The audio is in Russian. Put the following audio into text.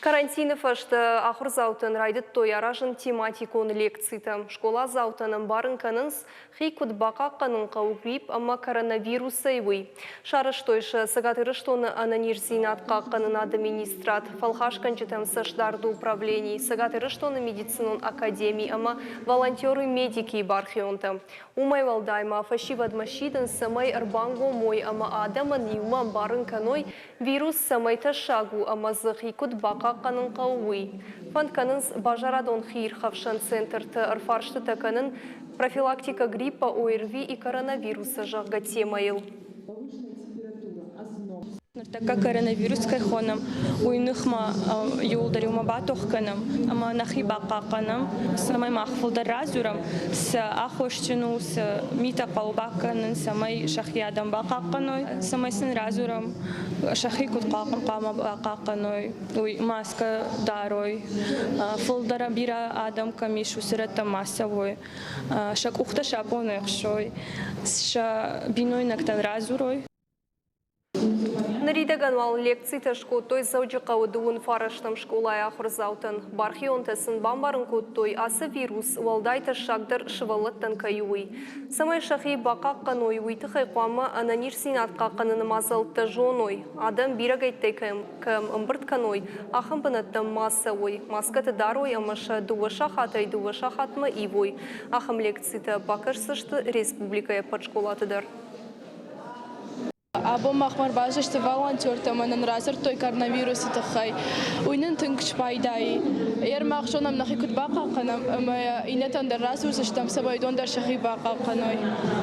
Карантины фашты ахыр заутын райдыт тояражын тематикон лекцита. Школа заутының барын канынс хейкут бақа қанын қаугрип, amma коронавирус сайвый. Шарыш тойшы сагатырыштоны ананирзинатқа қанын администрат. Фалхаш канчетам саштарды управлений. Сагатырыштоны медицинон академии, amma волонтеры медики бархионта. Умай валдайма фашивадмашидын самай арбанго мой, amma адаман юма барын каной вирус самай ташагу, amma зыхикут бақа қанын қауы. Фантканынс бажарадон хир хавшан центрты арфаршты таканын профилактика гриппа, ОРВИ и коронавируса жағға темайыл. Така коронавирус кайхоном уйнухма юлдариума батохканом, ама нахи бақақаном, самай махфулдар разурам, с ахошчину, с мита палбаканын, самай шахиядам бақақаной, самай сын разурам, шахи кутқақам қама бақақаной, уй маска дарой, фулдара бира адам камишу сырата массовой, шак ухта шапонекшой, ша биной нактан разурой. Наридаган вал лекции ташко той зауджиқа удуын фараштам школай ахыр заутын. Бархион тасын бамбарын код той асы вирус валдай ташагдыр шывалыттан каюй. Самай шахи бақақ қаной уйтықай қуама ананирсин атқа қанын мазалты жоной. Адам бирагайттай кәм ымбырт каной ахым бынаттам массавой. Маскаты дарой амаша дуыша хатай дуыша хатма ивой. Ахым лекцията бақырсышты республикая под школатыдар. Або махмар бажашты волонтер таманан разыр той коронавирусы тахай. Уйнын тыңкш пайдай. Ер махшонам нахи кут бақа қанам. Инетан дар разыр сыштам сабайдон дар шахи бақа қаной.